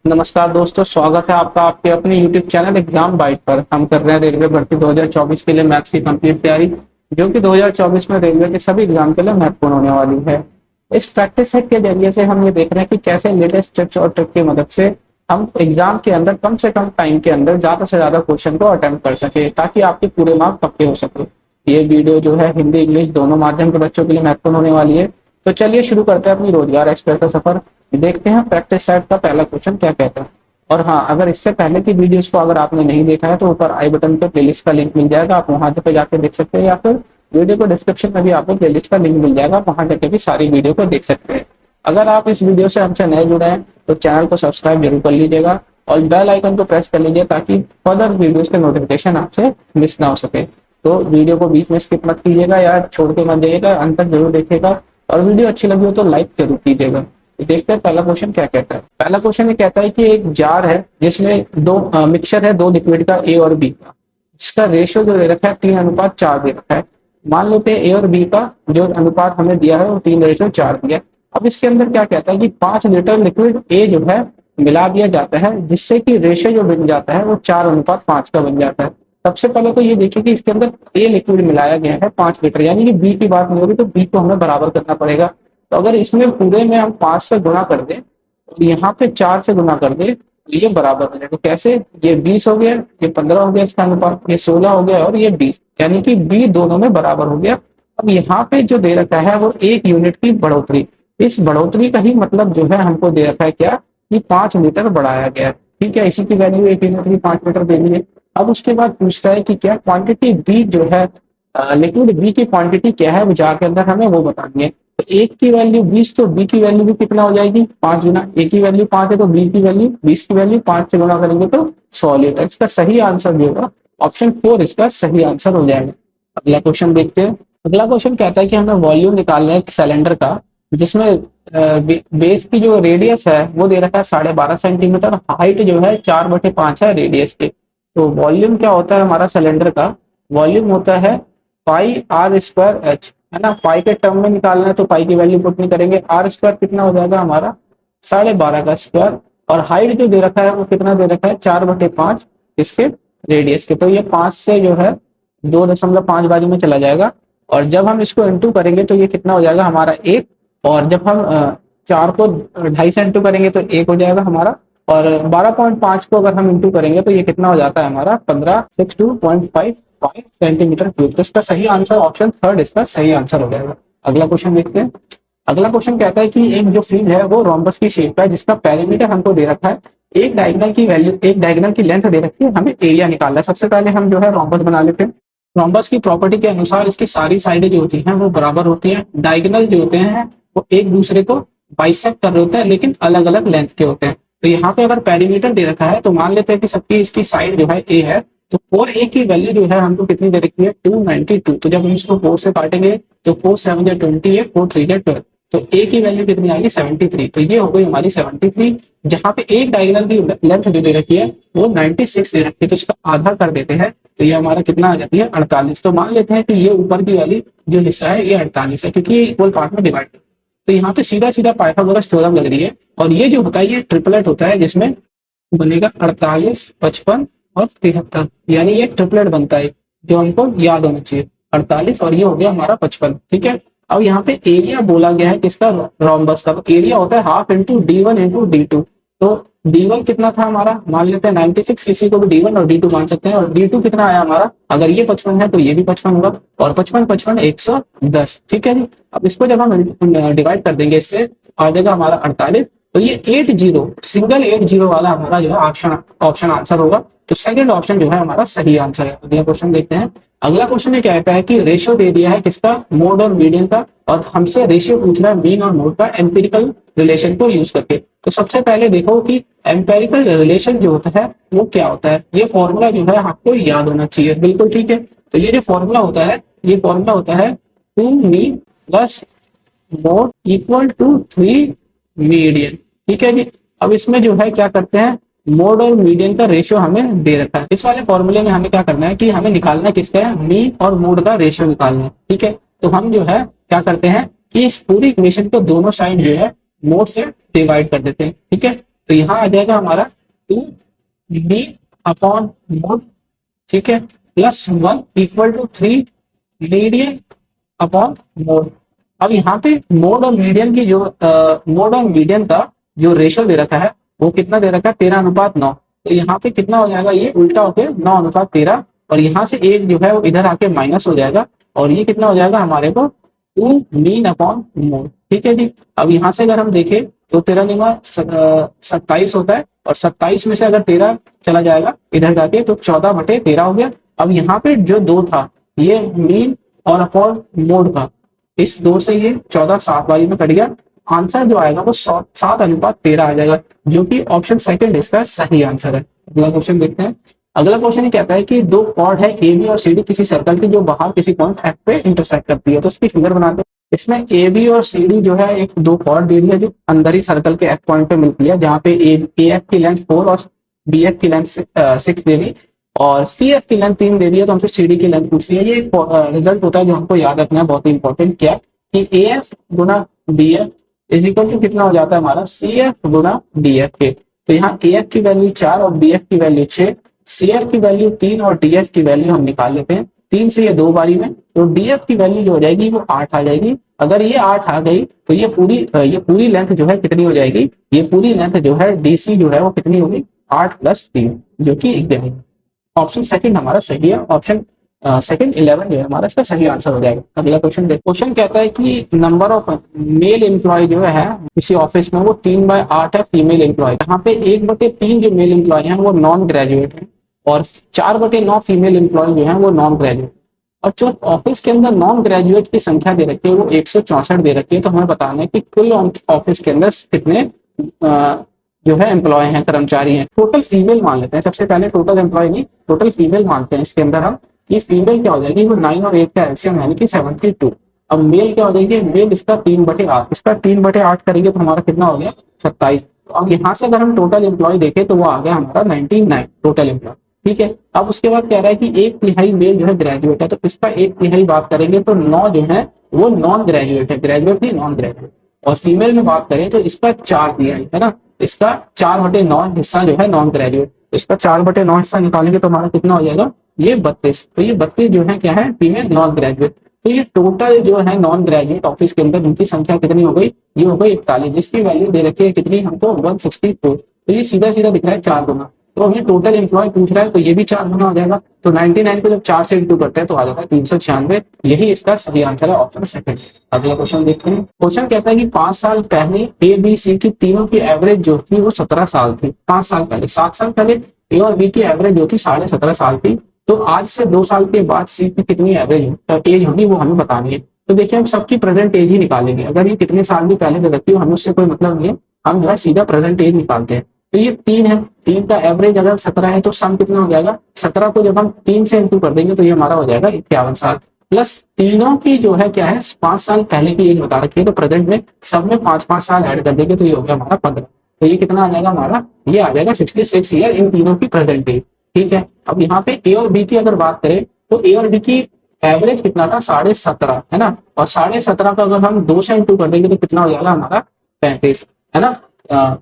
नमस्कार दोस्तों, स्वागत है आपका आपके अपने YouTube चैनल एग्जाम बाइट पर। हम कर रहे हैं रेलवे भर्ती 2024 के लिए मैथ्स की कंप्लीट तैयारी, जो कि 2024 में रेलवे के सभी एग्जाम के लिए महत्वपूर्ण होने वाली है। इस प्रैक्टिस सेट के जरिए से हम ये देख रहे हैं कि कैसे लेटेस्ट टिप्स और ट्रिक की मदद से हम एग्जाम के अंदर कम से कम टाइम के अंदर ज्यादा से ज्यादा क्वेश्चन को अटेम्प्ट कर सके, ताकि आपके पूरे मार्क पक्के हो सके। ये वीडियो जो है हिंदी इंग्लिश दोनों माध्यम के बच्चों के लिए महत्वपूर्ण होने वाली है। तो चलिए शुरू करते हैं अपनी रोजगार एक्सप्रेस का सफर। देखते हैं प्रैक्टिस सेट का पहला क्वेश्चन क्या कहता है। और हाँ, अगर इससे पहले की वीडियोस को अगर आपने नहीं देखा है तो ऊपर आई बटन पे प्लेलिस्ट का लिंक मिल जाएगा, आप वहां पे जाके देख सकते हैं, या फिर वीडियो को डिस्क्रिप्शन में भी आपको प्लेलिस्ट का लिंक मिल जाएगा, वहां जाके भी सारी वीडियो को देख सकते हैं। अगर आप इस वीडियो से हमसे नए जुड़े हैं तो चैनल को सब्सक्राइब जरूर कर लीजिएगा और बेल आइकन को प्रेस कर लीजिए, ताकि फर्दर वीडियोस के नोटिफिकेशन आपसे मिस ना हो सके। तो वीडियो को बीच में स्किप मत कीजिएगा या छोड़ के मत जाइएगा, अंत तक जरूर देखिएगा, और वीडियो अच्छी लगी हो तो लाइक जरूर कीजिएगा। देखते हैं पहला क्वेश्चन क्या कहता है। पहला क्वेश्चन ये कहता है कि एक जार है जिसमें दो मिक्सचर है, दो लिक्विड का ए और बी का, जिसका रेशियो जो दे रखा है 3:4 दे रखा है। मान लेते हैं ए और बी का जो अनुपात हमें दिया है वो 3:4 दिया है। अब इसके अंदर क्या कहता है कि 5 लीटर लिक्विड ए जो है मिला दिया जाता है, जिससे कि रेशियो जो बन जाता है वो 4:5 का बन जाता है। सबसे पहले तो ये देखिए कि इसके अंदर ए लिक्विड मिलाया गया है 5 लीटर, यानी कि बी की बात नहीं हो रही, तो बी को हमें बराबर करना पड़ेगा। तो अगर इसमें पूरे में हम 5 से गुणा कर दें और यहाँ पे 4 से गुणा कर दें तो ये बराबर हो जाएगा। तो कैसे, ये 20 हो गया, ये 15 हो गया इसका अनुपात, ये 16 हो गया और ये 20, यानी कि बी दोनों में बराबर हो गया। अब यहाँ पे जो दे रखा है वो 1 यूनिट की बढ़ोतरी, इस बढ़ोतरी का ही मतलब जो है हमको दे रखा है क्या, कि 5 लीटर बढ़ाया गया है। ठीक है, इसी की वैल्यू 1 यूनिट की 5 लीटर दे दी है। अब उसके बाद पूछता है कि क्या क्वांटिटी बी जो है, लिक्विड बी की क्वांटिटी क्या है वो जार के अंदर हमें वो बतानी है। तो एक की वैल्यू 20, तो बी की वैल्यू भी कितना हो जाएगी 5 गुना, ए की वैल्यू 5 है तो बी की वैल्यू 20 की वैल्यू 5 से गुना करेंगे तो 100 लीटर। इसका सही आंसर जो होगा ऑप्शन 4 इसका सही आंसर हो जाएगा। अगला क्वेश्चन देखते हैं। अगला क्वेश्चन कहता है कि हमें वॉल्यूम निकालना है एक सिलेंडर का, जिसमें बेस की जो रेडियस है वो दे रखा है 12.5 सेंटीमीटर, हाइट जो है 4/5 है रेडियस के। तो वॉल्यूम क्या होता है हमारा सिलेंडर का, वॉल्यूम होता है पाई आर स्क्वायर एच, है ना। पाई के टर्म में निकालना है तो पाई की वैल्यू पुट नहीं करेंगे, आर स्क्वायर कितना हो जाएगा हमारा 12.5 का स्क्वायर, और हाइट जो दे रखा है वो कितना दे रखा है 4/5 इसके रेडियस के। तो ये 5 से जो है 2.5 बाजू में चला जाएगा, और जब हम इसको इंटू करेंगे तो ये कितना हो जाएगा हमारा 1, और जब हम 4 को 2.5 से इंटू करेंगे तो 1 हो जाएगा हमारा, और 12.5 को अगर हम इंटू करेंगे तो ये कितना हो जाता है हमारा 1562.55 सेंटीमीटर क्यूब। तो इसका सही आंसर ऑप्शन 3 इसका सही आंसर हो जाएगा। अगला क्वेश्चन देखते हैं। अगला क्वेश्चन कहता है कि एक जो फील्ड है वो रोम्बस की शेप का है, जिसका पेरीमीटर हमको दे रखा है, एक डायगोनल की वैल्यू, एक डायगोनल की लेंथ दे रखी है, हमें एरिया निकालना है। सबसे पहले हम जो है रोम्बस बना लेते हैं। रोम्बस की प्रॉपर्टी के अनुसार इसकी सारी साइडें जो होती हैं वो बराबर होती हैं, डायगोनल जो होते हैं वो एक दूसरे को बाइसेक्ट कर रहे होते हैं, लेकिन अलग अलग लेंथ के होते हैं। तो यहाँ पे अगर पेरीमीटर दे रखा है तो मान लेते हैं कि सबकी इसकी साइड जो है ए है, तो 4a की वैल्यू जो है हमको कितनी दे रखी है 292। तो जब हम इसको 4 से काटेंगे तो 4 7 20 है, 4 3 12, तो a की वैल्यू कितनी आएगी 73। तो ये हो गई हमारी 73। जहां पे एक डायगोनल की लेंथ जो दे रखी है वो 96 दे रखी है, तो इसका आधा कर देते हैं तो ये हमारा कितना आ जाती है 48। तो मान लेते हैं कि ये ऊपर की वाली जो हिस्सा है ये 48 है, क्योंकि ये इक्वल पार्ट में डिवाइड है। तो यहाँ पे सीधा सीधा पाइथागोरस थ्योरम लग रही है, और ये जो होता है ये ट्रिपलेट होता है, जिसमें बनेगा 48, 55 और 73, यानी ये ट्रिपलेट बनता है, जो हमको याद होना चाहिए 48 और ये हो गया हमारा 55। ठीक है, अब यहाँ पे एरिया बोला गया है किसका, रोम्बस का। तो एरिया होता है half into D1 into D2। तो D1 कितना था हमारा, मान लेते हैं 96, किसी को भी D1 और D2 मान सकते हैं, और D2 कितना आया हमारा, अगर ये 55 है तो ये भी 55 होगा, और 55 55 110। ठीक है जी, अब इसको जब हम डिवाइड कर देंगे इससे आ जाएगा हमारा 48। तो ये 80 सिंगल 80 वाला हमारा जो है ऑप्शन ऑप्शन आंसर होगा। तो सेकंड ऑप्शन जो है हमारा सही आंसर है। अगला क्वेश्चन देखते हैं। अगला क्वेश्चन ये कहता है कि रेशियो दे दिया है किसका, मोड और मीडियन का, और हमसे रेशियो पूछ रहा है मीन और मोड का एम्पिरिकल रिलेशन को यूज करके। तो सबसे पहले देखो कि एम्पेरिकल रिलेशन जो होता है वो क्या होता है। ये फॉर्मूला जो है आपको याद होना चाहिए, बिल्कुल ठीक है। तो ये जो फॉर्मूला होता है, ये फॉर्मूला होता है 2 mean plus mode equal to 3 median. ठीक है जी, अब इसमें जो है क्या करते हैं, मोड और मीडियन का रेशियो हमें दे रखा है। इस वाले फॉर्मूले में हमें क्या करना है कि हमें निकालना किसका है, मीन और मोड का रेशियो निकालना है। ठीक है, तो हम जो है क्या करते हैं कि इस पूरी इक्वेशन को दोनों साइड जो है मोड से डिवाइड कर देते हैं। ठीक है, तो यहाँ आ जाएगा हमारा 2 मीन अपॉन मोड, ठीक है, +1 equal to 3 median upon mode. अब यहाँ पे मोड और मीडियन की जो मोड और मीडियन का जो रेशो दे रखा है वो कितना दे रखा है, 13:9। तो यहाँ पे कितना हो जाएगा, ये उल्टा होके 9:13, और यहाँ से एक जो है वो इधर आके माइनस हो जाएगा, और ये कितना हो जाएगा हमारे को 2 मीन अपॉन मोड, ठीक है जी। अब यहाँ से अगर हम देखें तो 13×9 27 होता है, और 27 में से अगर 13 चला जाएगा इधर जाके तो 14/13 हो गया। अब यहाँ पे जो 2 था ये मीन और अपॉन मोड का, इस 2 से ये 14 7 बारी में कट गया। आंसर जो आएगा वो 7:13 आ जाएगा, जो कि ऑप्शन सेकंड इसका सही आंसर है। अगला क्वेश्चन देखते हैं। अगला क्वेश्चन ये कहता है कि 2 कॉर्ड है ए बी और सी डी किसी सर्कल की जो बाहर किसी पॉइंट एफ पे इंटरसेक्ट करती है, तो इसकी फिगर बनाते हैं। इसमें ए बी और सी डी जो है एक 2 कॉर्ड दे दी है जो अंदर ही सर्कल के एफ पॉइंट पे मिलती है, जहाँ पे ए एफ की लेंथ 4 और बी एफ की लेंथ 6 दे दी, और सी एफ की लेंथ 3 दे दी है, तो हमसे सी डी की लेंथ पूछ रही है। ये रिजल्ट होता है जो हमको याद रखना है, बहुत ही इंपॉर्टेंट, क्या कि ए एफ गुना B F is equal to कितना हो जाता है हमारा सी एफ गुना डी एफ के। तो यहाँ ए एफ की वैल्यू 4 और बी एफ की वैल्यू 6, सी एफ की वैल्यू 3 और डी एफ की वैल्यू हम निकाल लेते हैं। 3 से ये 2 बारी में, तो डी एफ की वैल्यू जो हो जाएगी वो 8 आ जाएगी। अगर ये 8 आ गई तो ये पूरी लेंथ जो है कितनी हो जाएगी, ये पूरी लेंथ जो है डी सी जो है वो कितनी होगी, 8 + 3, जो कि 11। ऑप्शन सेकंड हमारा सही है, ऑप्शन सेकंड 11 जो है हमारा इसका सही आंसर हो जाएगा। अगला क्वेश्चन देखो। क्वेश्चन कहता है कि नंबर ऑफ मेल एम्प्लॉय जो है किसी ऑफिस में वो 3/8 है फीमेल एम्प्लॉय। यहाँ पे 1/3 जो मेल एम्प्लॉय हैं वो नॉन ग्रेजुएट है, और 4/9 फीमेल एम्प्लॉय जो है वो नॉन ग्रेजुएट। और जो ऑफिस के अंदर नॉन ग्रेजुएट की संख्या दे रखी है वो 164 दे रखी है, तो हमें बताना है कि कुल ऑफिस के अंदर कितने जो है एम्प्लॉय हैं, कर्मचारी हैं। टोटल फीमेल मान लेते हैं सबसे पहले, टोटल एम्प्लॉय नहीं, टोटल फीमेल मानते हैं इसके अंदर हम। ये फीमेल क्या हो जाएगी, वो 9 और 8 का एलसीएम यानी कि 72। अब मेल क्या हो जाएगी, मेल इसका 3/8, इसका 3/8 करेंगे तो हमारा कितना हो गया 27। तो अब यहाँ से अगर हम टोटल एम्प्लॉय देखें तो वो आ गया हमारा 99 टोटल एम्प्लॉय, ठीक है। अब उसके बाद कह रहा है कि 1/3 मेल जो है ग्रेजुएट है, तो इसका 1/3 बात करेंगे तो 9 जो है वो नॉन ग्रेजुएट है, ग्रेजुएट नहीं नॉन ग्रेजुएट। और फीमेल में बात करें तो इसका 4/3 है ना, इसका 4/9 हिस्सा जो है नॉन ग्रेजुएट, इसका 4/9 हिस्सा निकालेंगे तो हमारा कितना हो जाएगा, ये 32। तो ये 32 जो है क्या है, फीमेल नॉन ग्रेजुएट। तो ये टोटल जो है नॉन ग्रेजुएट ऑफिस के अंदर इनकी संख्या कितनी हो गई, ये हो गई 41, जिसकी वैल्यू दे रखी है कितनी हमको 164। तो ये सीधा सीधा दिख रहा है 4 गुना। तो हमें टोटल एम्प्लॉय पूछ रहा है तो ये भी 4 गुना हो जाएगा। तो 99 को जब 4 से इंटू करते हैं तो आ जाता है 396, यही इसका सही आंसर है, ऑप्शन सेकंड। अगला क्वेश्चन देखते हैं। क्वेश्चन कहता है कि 5 साल पहले ए बी सी की तीनों की एवरेज जो थी वो 17 साल थी। 5 साल पहले, 7 साल पहले ए और बी की एवरेज जो थी 17.5 साल थी। तो आज से 2 साल के बाद सी की कितनी एज होगी वो हमें बतानी है। तो देखिए हम सबकी प्रेजेंट एज ही निकालेंगे, अगर ये कितने साल भी पहले से रखी हो हमें उससे कोई मतलब नहीं है, हम जो है सीधा प्रेजेंट एज निकालते हैं। तो ये 3 है, 3 का एवरेज अगर 17 है तो सम कितना हो जाएगा, 17 को जब हम 3 से इंटू कर देंगे तो ये हमारा हो जाएगा 51 साल। प्लस तीनों की जो है क्या है 5 साल पहले की एज बता रखी है, तो प्रेजेंट में सब में 5-5 साल ऐड कर देंगे तो ये हो गया हमारा 15। तो ये कितना आ जाएगा हमारा, ये आ जाएगा 66 ईयर इन तीनों की प्रेजेंट एज, ठीक है। अब यहाँ पे ए और बी की अगर बात करें तो ए और बी की एवरेज कितना था 17.5 है ना, और 17.5 का अगर हम 2 से इंटू कर देंगे तो कितना हो जाएगा हमारा 35 है ना,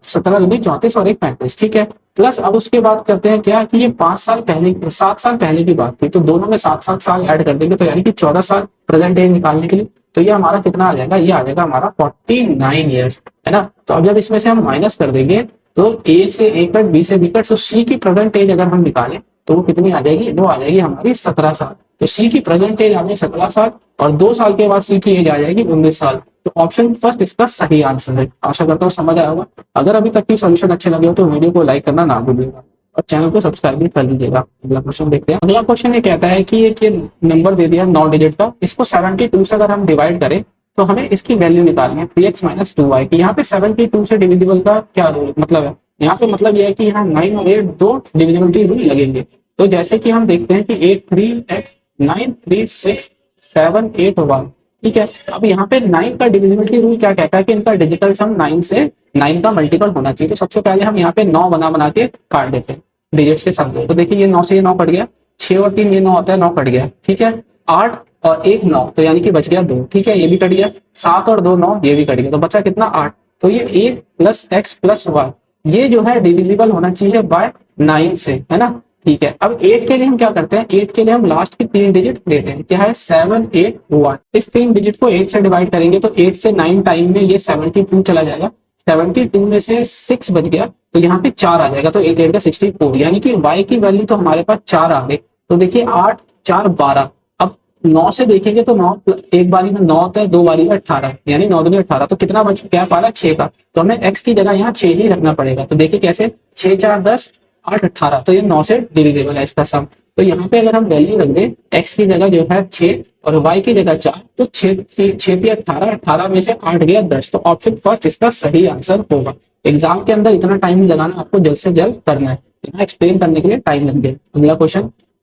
17 दूनी 34 और 1 35, ठीक है। प्लस अब उसके बाद करते हैं क्या कि ये 5 साल पहले 7 साल पहले की बात थी, तो दोनों में 7-7 साल ऐड कर देंगे तो यानी कि 14 साल प्रेजेंट एज निकालने के लिए। तो ये हमारा कितना आ जाएगा, ये आ जाएगा हमारा 49 ईयर्स है ना। तो अब जब इसमें से हम माइनस कर देंगे तो ए से ए कट, बी से बी कट, तो सी की प्रेजेंट एज अगर हम निकालें तो वो कितनी आ जाएगी, वो आ जाएगी हमारी 17 साल। तो सी की प्रेजेंट एज आ गई 17 साल, और 2 साल के बाद सी की एज आ जाएगी 19 साल। तो ऑप्शन फर्स्ट इसका सही आंसर है। आशा करता हूँ समझ आया होगा। अगर अभी तक की सॉल्यूशन अच्छे लगे हो तो वीडियो को लाइक करना ना भूलिएगा और चैनल को सब्सक्राइब भी कर लीजिएगा। अगला क्वेश्चन देखते हैं। अगला क्वेश्चन ये कहता है कि एक नंबर दे दिया 9 डिजिट का, इसको 72 से अगर हम डिवाइड करें तो हमें इसकी वैल्यू निकालनी है 3x - 2y की। यहाँ पे 72 से डिविजिबल का क्या मतलब है, यहाँ पे मतलब यह है कि यहाँ 9 और 8 दो डिविजिबिलिटी रूल लगेंगे। तो जैसे कि हम देखते हैं कि 8 3x 9 3 6 7 8 1, ठीक है। अब यहाँ पे 9 का डिविजिबिलिटी रूल क्या कहता है कि इनका डिजिटल सम 9 से 9 का मल्टीपल होना चाहिए। तो सबसे पहले हम यहाँ पे 9 बना के काट देते हैं डिजिट्स के सम को। तो देखिए ये 9 से ये 9 कट गया, 6 और 3 ये 9 होता है, 9 कट गया, ठीक है। 8 और 1 9, तो यानी कि बच गया 2, ठीक है, ये भी कट गया। 7 और 2 9, ये भी कट गया, तो बचा कितना 8। तो ये 8 + x + y ये जो है डिविजिबल होना चाहिए बाय 9 से, है ना। ठीक है, अब 8 के लिए हम क्या करते हैं, 8 के लिए हम लास्ट के 3 डिजिट लेते हैं, क्या है 781। इस 3 डिजिट को 8 से डिवाइड करेंगे तो 8 से 9 टाइम में ये 72 चला जाएगा, 72 में से 6 बच गया तो यहाँ पे 4 आ जाएगा, तो 8 8 का 64, यानी कि y की वैल्यू तो हमारे पास 4 आ गई। तो देखिए 8 4 12, अब 9 से देखेंगे तो 9 एक बारी में 9 होता है, 2 बारी में 18, यानी 9 दूनी 18, तो कितना बच क्या पा रहा है 6 का, तो हमें x की जगह यहाँ 6 ही रखना पड़ेगा। तो देखिए कैसे 6 4 10 8 18, तो ये 9 से डिविजिबल है इसका सम। तो यहाँ पे अगर हम वैल्यू रख दें x की जगह जो है 6 और y की जगह 4, तो 6 पे 18, 18 में से 8 गया 10, तो ऑप्शन फर्स्ट इसका सही आंसर होगा। एग्जाम के अंदर इतना टाइम नहीं लगाना, आपको जल्द से जल्द करना है, इतना एक्सप्लेन करने के लिए टाइम लग गया।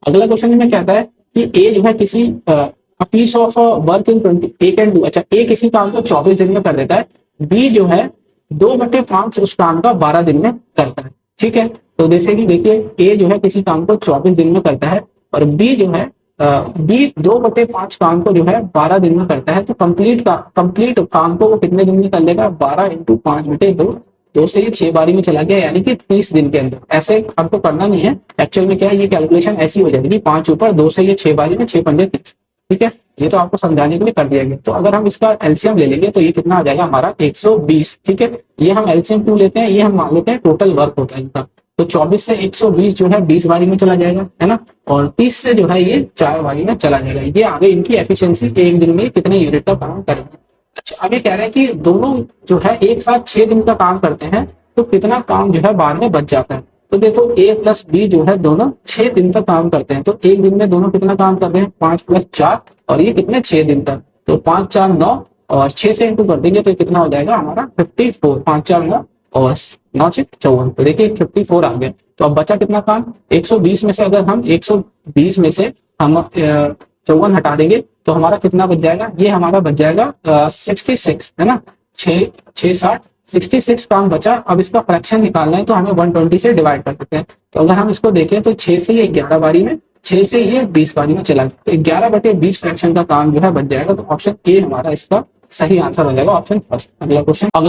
अगला क्वेश्चन में कहता है कि ए जो है किसी piece of work in 20 A can do, अच्छा ए किसी काम को 24 दिन में कर देता है, बी जो है 2/5 उस काम का 12 दिन में करता है। ठीक है, तो जैसे कि देखिए ए जो है किसी काम को 24 दिन में करता है और बी जो है बी 2/5 काम को जो है 12 दिन में करता है, तो कंप्लीट काम को वो कितने दिन में कर लेगा, 12 × 5/2, 2 से ये 6 बारी में चला गया, यानी कि 30 दिन के अंदर। ऐसे आपको करना नहीं है, एक्चुअल में क्या है ये कैलकुलेशन ऐसी हो जाएगी, 5 ऊपर 2 से ये 6 बारी में 6 पंजे 30। ठीक है, ये तो आपको समझाने के लिए कर दिया गया। तो अगर हम इसका एलसीएम ले लेंगे तो ये कितना आ जाएगा हमारा 120। ठीक है, ये हम एलसीएम क्यों लेते हैं, ये हम मान लेते हैं टोटल वर्क होता है इनका, तो 24 से 120 जो है 20 बारी में चला जाएगा, है ना, और 30 से जो है ये 4 बारी में चला जाएगा। ये आगे इनकी एफिशिएंसी एक दिन में कितने यूनिट का काम करेंगे। अच्छा, अब ये कह रहे हैं कि दोनों जो है एक साथ 6 दिन का काम करते हैं तो कितना काम जो है बाद में बच जाता है। तो देखो ए प्लस बी जो है दोनों 6 दिन तक काम करते हैं, तो एक दिन में दोनों कितना काम कर रहे हैं 5 + 4, और ये कितने 6 दिन तक, तो 5 4 9 और 6 से इंटू कर देंगे तो कितना हो जाएगा हमारा 54, 5 4 9 और 9 6 54, तो देखिए 54 आ गया। तो अब बचा कितना काम, 120 में से अगर हम 120 में से हम 54 हटा देंगे तो हमारा कितना बच जाएगा, ये हमारा बच जाएगा 66, है ना, 6 6 60 66 काम बचा। अब इसका फ्रैक्शन निकालना है तो हमें 120 से डिवाइड कर सकते हैं। तो अगर हम इसको देखें तो 6 से ये 11 बारी में, 6 से ये 20 बारी में चला गया, तो 11/20 फ्रैक्शन का काम जो है बच जाएगा। तो ऑप्शन ए हमारा इसका सही आंसर हो जाएगा, ऑप्शन फर्स्ट। अगला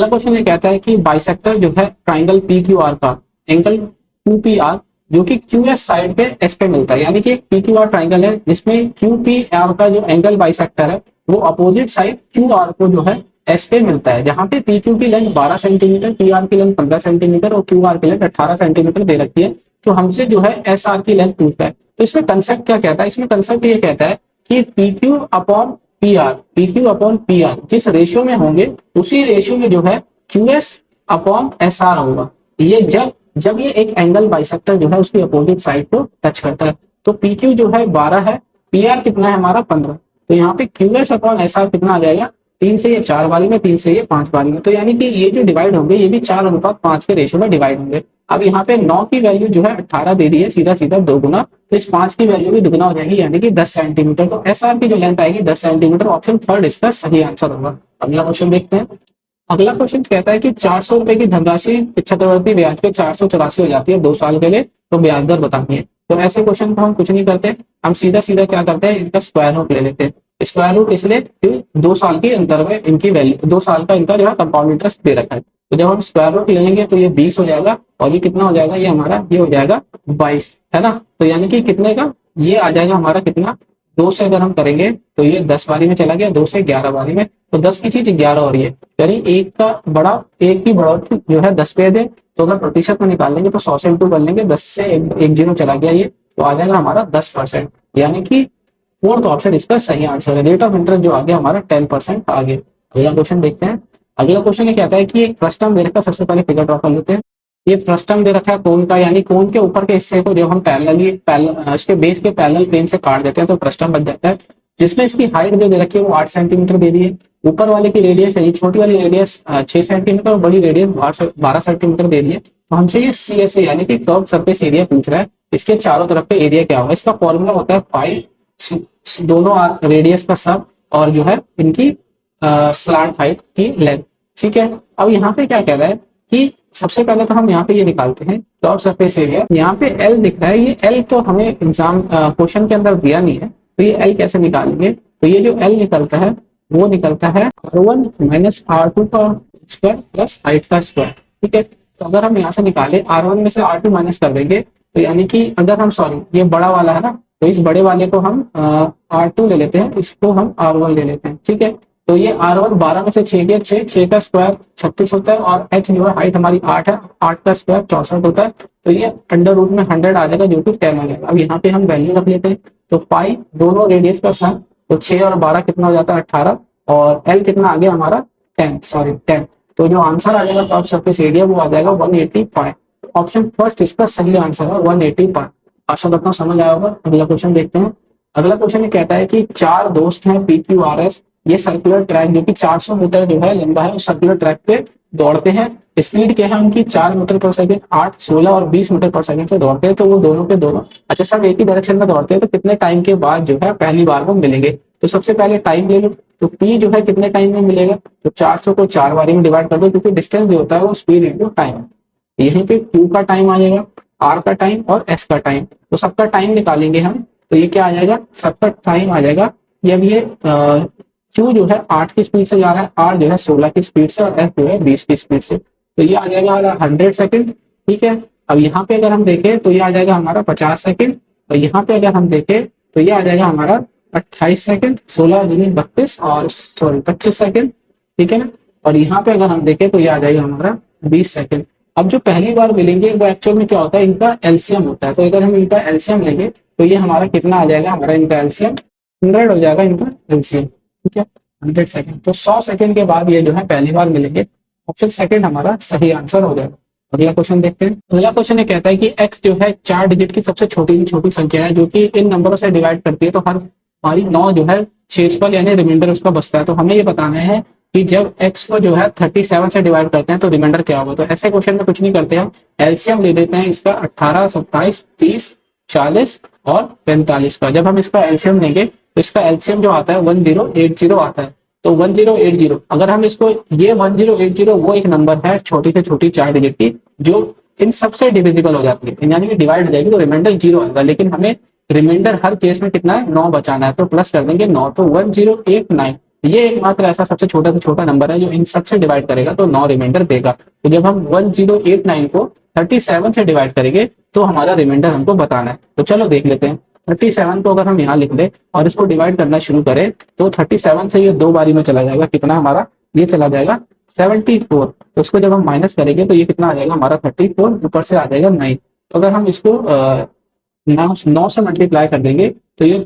क्वेश्चन ये कहता है कि बाइसेक्टर जो है ट्राइंगल पी क्यू आर का एंगल 2PR जो कि QS साइड पे S पे मिलता है, यानी कि एक PQR ट्राइंगल है जिसमें QPR का जो एंगल बाइसेक्टर है वो अपोजिट साइड QR को जो है S पे मिलता है, जहां पे PQ की लेंथ 12 सेंटीमीटर, PR की लेंथ 15 सेंटीमीटर और QR की लेंथ 18 सेंटीमीटर दे रखी है। तो हमसे जो है SR की लेंथ पूछता है। तो इसमें कंसेप्ट क्या कहता है, इसमें कंसेप्ट ये कहता है कि PQ/PR जिस रेशियो में होंगे उसी रेशियो में जो है QS/SR होगा। ये जब ये एक एंगल बाइसेक्टर जो है उसकी अपोजिट साइड को टच करता है। तो PQ जो है 12 है, PR कितना है हमारा 15, तो यहाँ पे QS/SR कितना आ जाएगा, 3 से ये 4 बारी में, 3 से ये 5 बारी में, तो यानी कि ये जो डिवाइड होंगे ये भी 4:5 के रेशियो में डिवाइड होंगे। अब यहाँ पे 9 की वैल्यू जो है 18 दे दी है, सीधा सीधा 2 गुना, तो इस 5 की वैल्यू भी दुगना हो जाएगी, यानी कि 10 सेंटीमीटर। तो SR की जो लेंथ आएगी 10 सेंटीमीटर, ऑप्शन थर्ड इसका सही आंसर होगा। अगला क्वेश्चन देखते हैं। अगला क्वेश्चन कहता है कि 400 रुपए की धनराशि चक्रवृद्धि ब्याज पे 484 हो जाती है 2 साल के लिए, तो ब्याज दर बतानी है। तो ऐसे क्वेश्चन को हम कुछ नहीं करते, हम सीधा सीधा क्या करते हैं, इनका स्क्वायर रूट ले लेते हैं। स्क्वायर रूट इसलिए 2 साल के अंतर में इनकी वैल्यू, 2 साल का इनका जो है कंपाउंड इंटरेस्ट दे रखा है, तो जब हम स्क्वायर रूट ले लेंगे तो ये 20 हो जाएगा और ये कितना हो जाएगा, ये हमारा ये हो जाएगा 22, है ना। तो यानी कि कितने का ये आ जाएगा हमारा कितना, 2 से अगर हम करेंगे तो ये 10 बारी में चला गया, 2 से 11 बारी में, तो 10 की चीज 11 हो रही है, यानी एक की बढ़ोतरी जो है 10 पे दे, तो अगर प्रतिशत में निकाल लेंगे तो 100 से इंटू कर लेंगे, 10 से एक जीरो चला गया ये, तो आ जाएगा हमारा 10%, यानी कि फोर्थ ऑप्शन इसका सही आंसर है। रेट ऑफ इंटरेस्ट जो आ गया हमारा 10% आ गया। अगला क्वेश्चन देखते हैं। अगला क्वेश्चन ये कहता है कि एक फ्रस्टम दे रखा, सबसे पहले फिगर ड्रॉ कर लेते हैं। ये फ्रस्टम दे रखा है कोन का, यानी कोन के ऊपर के हिस्से को जब हम उसके बेस के पैरेलल प्लेन से काट देते हैं तो फ्रस्टम बन जाता है, जिसमें इसकी हाइट जो दे रखी है वो 8 सेंटीमीटर दे दी है। ऊपर वाले की रेडियस है, छोटी वाली रेडियस 6 सेंटीमीटर और बड़ी रेडियस 12 सेंटीमीटर दे दी है। तो हमसे ये CSA यानी कि कर्व सरफेस एरिया पूछ रहा है, इसके चारों तरफ पे एरिया क्या होगा। इसका फॉर्मूला होता है पाई दोनों रेडियस का सब और जो है इनकी स्लैंट हाइट की लेंथ। ठीक है, अब यहाँ पे क्या कह रहा है कि सबसे पहले तो हम यहाँ पे ये निकालते हैं कर्व सरफेस एरिया। यहाँ पे L दिख रहा है, ये L तो हमें एग्जाम क्वेश्चन के अंदर दिया नहीं है, तो ये L कैसे निकालेंगे। तो ये जो L निकलता है वो निकलता है R1 - R2 का स्क्वायर प्लस हाइट का स्क्वायर। ठीक है, तो अगर हम यहाँ से निकाले R1 में से R2 माइनस कर देंगे, तो यानी कि अगर हम, सॉरी ये बड़ा वाला है ना, तो इस बड़े वाले को हम R2 ले लेते हैं, इसको हम R1 ले लेते हैं, ठीक है। तो ये R1 12 में से 6 गया, 6 का स्क्वायर 36 होता है, और h जो है हाइट हमारी 8 है, 8 का स्क्वायर 64 होता है, तो ये अंडर रूट में 100 आ जाएगा, जो कि 10 हो जाएगा। अब यहाँ पे हम वैल्यू रख लेते हैं, तो पाई दोनों रेडियस का सम, तो 6 और 12 कितना हो जाता है 18, और एल कितना आ गया हमारा 10। तो जो आंसर आ जाएगा टॉप सरफेस एरिया वो आ जाएगा 180 पाई। ऑप्शन फर्स्ट इसका सही आंसर है 180 पाई। आशा करता हूँ समझ आया होगा। अगला क्वेश्चन देखते हैं। अगला क्वेश्चन ये कहता है कि 4 दोस्त हैं PQRS, ये सर्कुलर ट्रैक जो कि 400 मीटर जो है लंबा है, उस सर्कुलर ट्रैक पे दौड़ते हैं। स्पीड क्या है उनकी 4 मीटर पर सेकंड, 8, 16 और 20 मीटर पर सेकंड से दौड़ते हैं। तो वो दोनों के दोनों, अच्छा सब एक ही डायरेक्शन में दौड़ते हैं, तो कितने टाइम के बाद जो है पहली बार वो मिलेंगे। तो सबसे पहले टाइम ले लो, तो P जो है कितने टाइम में मिलेगा, तो 400 को 4 बारी में डिवाइड कर दो, क्योंकि डिस्टेंस जो होता है वो स्पीड इंटू टाइम। यहीं पे Q का टाइम आ जाएगा, R का टाइम और S का टाइम। तो सबका टाइम निकालेंगे हम, तो ये क्या आ जाएगा, सबका टाइम आ जाएगा। ये अब ये Q जो है 8 की स्पीड से जा रहा है, R जो है 16 की स्पीड से, और S जो है 20 की स्पीड से। तो ये आ जाएगा 100 सेकंड, ठीक है। अब यहाँ पे अगर हम देखें तो ये आ जाएगा हमारा 50 सेकंड, और यहाँ पे अगर हम देखें तो ये आ जाएगा हमारा 28 सेकंड, 16 दूनी 32 और सॉरी 25 सेकंड, ठीक है ना। और यहाँ पे अगर हम देखें तो ये आ जाएगा हमारा 20 सेकंड। अब जो पहली बार मिलेंगे वो एक्चुअल में क्या होता है, इनका एलसीएम होता है। तो अगर हम इनका एलसीएम लेंगे तो ये हमारा कितना आ जाएगा, हमारा इनका एलसीएम 100 हो जाएगा, इनका एलसीएम, ठीक है 100 सेकंड। तो 100 सेकंड के बाद ये जो है पहली बार मिलेंगे। ऑप्शन सेकंड हमारा सही आंसर हो जाएगा। अगला क्वेश्चन देखते हैं। अगला क्वेश्चन ये कहता है कि x जो है 4 डिजिट की सबसे छोटी संख्या है, जो कि इन नंबरों से डिवाइड करती है। तो हर हमारी 9 जो है शेषफल यानी रिमाइंडर उसका बचता है। तो हमें ये बताना है कि जब x को जो है 37 से डिवाइड करते हैं तो रिमाइंडर क्या होगा। तो ऐसे क्वेश्चन में कुछ नहीं करते हैं, एलसीएम ले देते हैं इसका 18, 27, 30, 40 और 45 का। जब हम इसका एलसीएम लेंगे तो इसका एलसीएम जो आता है 1080 आता है। तो 1080, अगर हम इसको, ये 1080 वो एक नंबर है छोटी से छोटी 4 डिजिट की, जो इन सबसे डिविजिबल हो जाती है, यानी कि डिवाइड हो जाएगी, तो रिमाइंडर 0 आएगा। लेकिन हमें रिमाइंडर हर केस में कितना है, 9 बचाना है, तो प्लस कर देंगे 9, तो 1089। ये एकमात्र ऐसा सबसे छोटा से छोटा नंबर है जो इन सबसे डिवाइड करेगा तो 9 रिमाइंडर देगा। तो जब हम 1089 को 37 से डिवाइड करेंगे तो हमारा रिमाइंडर हमको बताना है। तो चलो देख लेते हैं। 37 को अगर हम यहाँ लिख दे और इसको डिवाइड करना शुरू करें तो 37 से ये 2 बारी में चला जाएगा, कितना हमारा, ये चला जाएगा 74। तो उसको जब हम माइनस करेंगे तो ये कितना आ जाएगा हमारा 34, ऊपर से आ जाएगा 9। तो अगर हम इसको 9 से मल्टीप्लाई कर देंगे तो ये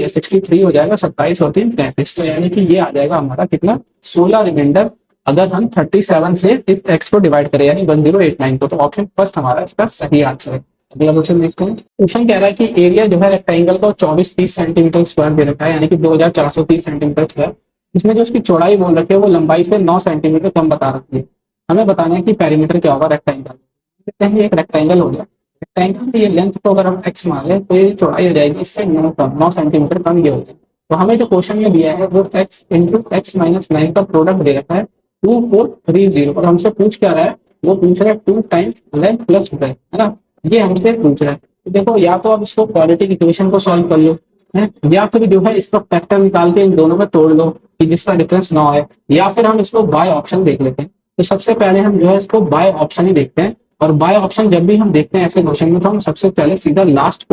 63 हो जाएगा, 27 और 3 33। तो यानी कि ये आ जाएगा हमारा कितना, 16 रिमाइंडर, अगर हम 37 से इस x को डिवाइड करें यानी 1089 को। तो ऑप्शन फर्स्ट हमारा इसका सही आंसर है। अगला क्वेश्चन देखते हैं। क्वेश्चन कह रहा है कि एरिया जो है रेक्टेंगल का 24-30 सेंटीमीटर स्क्वायर दे रखा है, यानी कि 2430 सेंटीमीटर स्क्वायर। इसमें जो उसकी चौड़ाई बोल रखी है वो लंबाई से 9 सेंटीमीटर कम बता रखी है। हमें बताना है कि पेरीमीटर क्या होगा रेक्टेंगल। कहते हैं एक रेक्टेंगल हो गया, रेक्टेंगल की ये लेंथ को अगर हम x मान लें तो ये चौड़ाई हो जाएगी इससे 9 सेंटीमीटर कम ये हो जाएगी। तो हमें जो क्वेश्चन में दिया है वो x इंटू x माइनस 9 का प्रोडक्ट दे रखा है 2430, और हमसे पूछ क्या रहा है, वो पूछ रहा है 2 टाइम्स लेंथ प्लस ब्रेथ, है ना, ये हमसे पूछ रहा है। तो देखो या तो आप इसको क्वाड्रेटिक इक्वेशन को सॉल्व कर लो, है, या फिर जो है इसका फैक्टर निकाल के इन दोनों में तोड़ लो कि जिसका डिफरेंस 9 है, या फिर हम इसको बाय ऑप्शन देख लेते हैं। तो सबसे पहले हम जो है इसको बाय ऑप्शन ही देखते हैं, और बाय ऑप्शन जब भी हम देखते हैं ऐसे क्वेश्चन में तो हम सबसे पहले सीधा लास्ट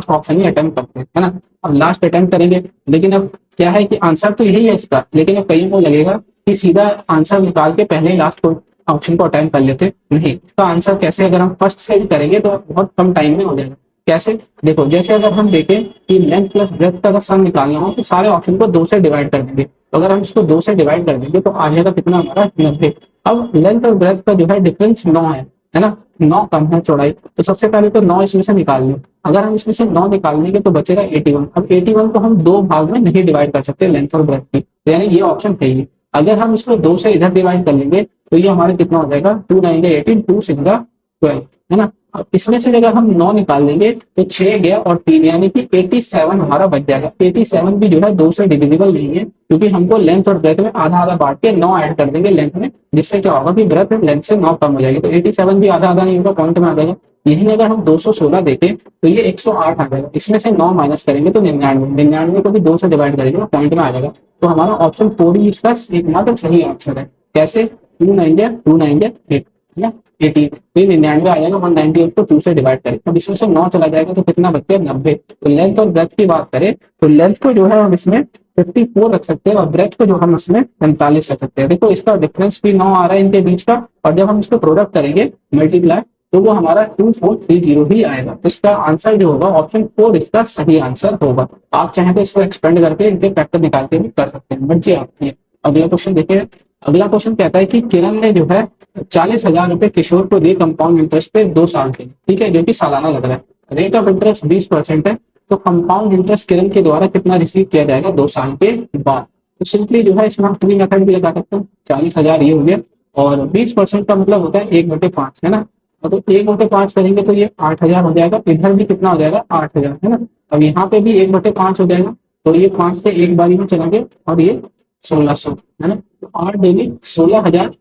ऑप्शन ही अटेम्प्ट करते हैं, है ना। अब लास्ट अटेम्प्ट करेंगे, लेकिन अब क्या है कि आंसर तो यही है इसका, लेकिन अब कहीं को लगेगा कि सीधा आंसर निकाल के पहले ही लास्ट ऑप्शन को अटेम्प्ट कर लेते, नहीं, इसका आंसर कैसे, अगर हम फर्स्ट से ही करेंगे तो बहुत कम टाइम में हो जाएगा। कैसे, देखो जैसे अगर हम देखें कि लेंथ प्लस ब्रेथ का सम निकालना हो तो सारे ऑप्शन को 2 से डिवाइड कर देंगे। तो अगर हम इसको 2 से डिवाइड कर देंगे तो आ जाएगा कितना हमारा 90। अब लेंथ और ब्रेथ का जो है डिफरेंस 9 है ना, 9 कम है चौड़ाई। तो सबसे पहले तो 9 इसमें से निकाल लें, अगर हम इसमें से 9 निकाल लेंगे तो बचेगा 81। अब 81 को हम 2 भाग में नहीं डिवाइड कर सकते लेंथ और ब्रेथ की, तो यानी ये ऑप्शन है ही। अगर हम इसको 2 से इधर डिवाइड कर लेंगे तो ये हमारे कितना हो जाएगा 2 9 18, 2 6 12, है ना। अब इसमें से अगर हम 9 निकाल लेंगे तो 6 गया और 3, यानी कि 87 हमारा बच जाएगा। 87 भी जो है 2 से डिविजिबल नहीं है, क्योंकि हमको लेंथ और ब्रेथ में आधा आधा बांट के 9 ऐड कर देंगे लेंथ में, जिससे क्या होगा कि ब्रेथ लेंथ से 9 कम हो जाएगी। तो 87 भी आधा आधा नहीं होगा, पॉइंट में आ जाएगा। यही अगर हम 216 देखें तो ये 108 आ जाएगा, इसमें से 9 माइनस करेंगे तो 99 को भी 2 से डिवाइड करेंगे तो पॉइंट में आ जाएगा। तो हमारा ऑप्शन 4 ही इसका एकमात्र सही आंसर है। कैसे, 2 9 8, है ना। 18, तो ये 99 आ जाएगा। 198 को 2 से डिवाइड करें, अब इसमें से 9 चला जाएगा तो कितना बच गया 90। तो लेंथ और ब्रेथ की बात करें तो लेंथ को जो है हम इसमें 54 रख सकते हैं और ब्रेथ को जो हम इसमें 45 रख सकते हैं। देखो इसका डिफरेंस भी 9 आ रहा है इनके बीच का, और जब हम इसको प्रोडक्ट करेंगे मल्टीप्लाई तो वो हमारा 2430 ही आएगा। तो इसका आंसर जो होगा ऑप्शन 4 इसका सही आंसर होगा। आप चाहें तो इसको एक्सपेंड करके इनके फैक्टर निकाल के भी कर सकते हैं, मर्जी आपकी है। अगला क्वेश्चन देखिए। अगला क्वेश्चन कहता है कि किरण ने जो है 40,000 रुपए किशोर को दिए कंपाउंड इंटरेस्ट पे 2 साल के, ठीक है, जो कि सालाना लग रहा है। रेट ऑफ इंटरेस्ट 20% है, तो कंपाउंड इंटरेस्ट किरण के द्वारा कितना रिसीव किया जाएगा 2 साल के बाद। तो सिंपली जो है इसमें हम फ्री मेथड भी लगा सकते हैं। 40,000 ये हो गया और 20% का मतलब होता है 1/5, है ना। तो 1/5 करेंगे तो ये 8,000 हो जाएगा। इधर भी कितना हो जाएगा 8,000, है ना। अब यहाँ पे भी 1/5 हो जाएगा, तो ये 5 से एक बारी में चला गया और ये 1600, है ना। तो 8 डेली 16,000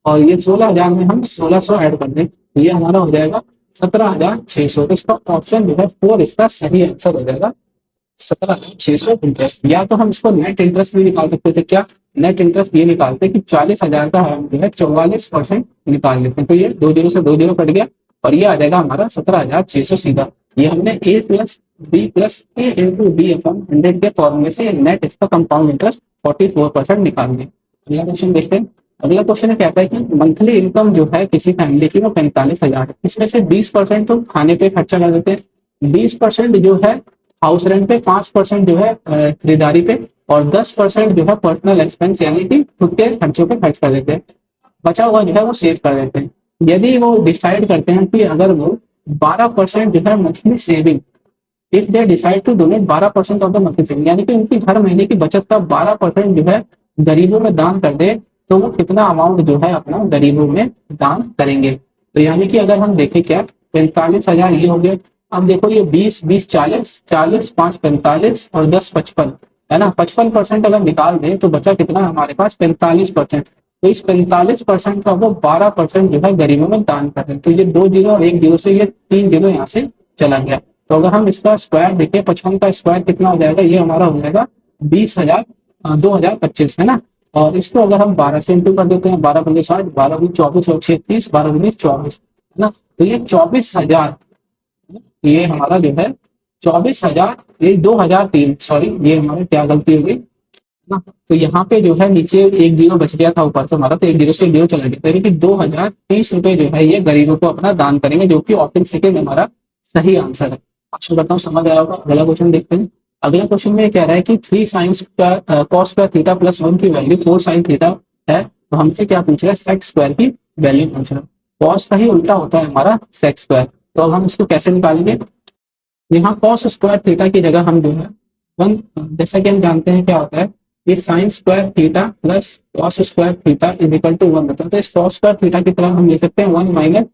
और ये 16,000 में हम 1600 ऐड कर दें तो ये हमारा हो जाएगा 17,600। तो इसका ऑप्शन जो है 4 इसका सही आंसर हो जाएगा। 17,600 इंटरेस्ट, या तो हम इसको नेट इंटरेस्ट भी निकाल सकते थे। क्या नेट इंटरेस्ट ये निकालते कि 40,000 का हम जो है 44% निकाल लेते हैं, तो ये 2 जीरो से 2 जीरो कट गया और ये आ जाएगा हमारा 17,600 सीधा। ये हमने a plus B plus A into D upon 100 के फॉर्मूले से नेट इसका कंपाउंड इंटरेस्ट 44% निकाल दिया। अगला क्वेश्चन देखते हैं। अगला क्वेश्चन कहता है कि मंथली इनकम जो है किसी फैमिली की वो 45,000 है। इसमें से 20% तो खाने पे खर्चा कर देते हैं, 20% जो है हाउस रेंट पे, 5% जो है खरीदारी पे और 10% जो है पर्सनल एक्सपेंस यानी कि खुद के खर्चों पे खर्च कर देते हैं। बचा हुआ जो है वो सेव कर देते हैं। यदि वो डिसाइड करते हैं कि अगर वो 12% जो है monthly saving, if they decide to donate 12% of the monthly saving, यानी कि उनकी हर महीने की बचत का 12% जो है गरीबों में दान कर दे, तो वो कितना अमाउंट जो है अपना गरीबों में दान करेंगे। तो यानी कि अगर हम देखें क्या 45,000 ये हो गया। अब देखो ये 20 20 40 40 5 45 और 10 55, है ना। 55% अगर निकाल दें तो बचा कितना हमारे पास 45%। तो इस 45% का वो 12% जो है गरीबों में दान कर रहे हैं। तो ये 2 जीरो और 1 जीरो से ये 3 जीरो यहाँ से चला गया। तो अगर हम इसका स्क्वायर देखें 55 का स्क्वायर कितना हो जाएगा, ये हमारा हो जाएगा 20,000 2025, है ना। और इसको अगर हम 12 से इंटू कर देते हैं, 12 पंजे 60, 12 दूनी 24 और 6 30, 12 दूनी 24, है ना। तो ये 24,000, ये हमारा जो है 24,000, ये 2003, सॉरी ये हमारी क्या गलती हो गई ना। तो यहाँ पे जो है नीचे 1 जीरो बच गया था ऊपर से हमारा, तो 1 जीरो से 1 जीरो चला गया। यानी कि 2030 रुपए जो है ये गरीबों को अपना दान करेंगे, जो कि ऑप्शन सेकेंड हमारा सही आंसर है। आशा करता हूँ समझ आया होगा। अगला क्वेश्चन देखते हैं। अगला क्वेश्चन में कह रहा है कि 3 साइन का कॉस स्क्वायर थीटा प्लस 1 की वैल्यू 4 साइन थीटा है। तो हमसे क्या पूछ रहा है, सेक स्क्वायर की वैल्यू पूछ रहा है। कॉस का ही उल्टा होता है हमारा सेक स्क्वायर। तो अब हम इसको कैसे निकालेंगे। यहाँ कॉस स्क्वायर थीटा की जगह हम जो है 1, जैसा कि हम जानते हैं क्या होता है, ये sine square theta plus cos square theta is equal to 1 होता है। तो इस कॉस स्क्वायर थीटा की तरह हम लिख सकते हैं 1 minus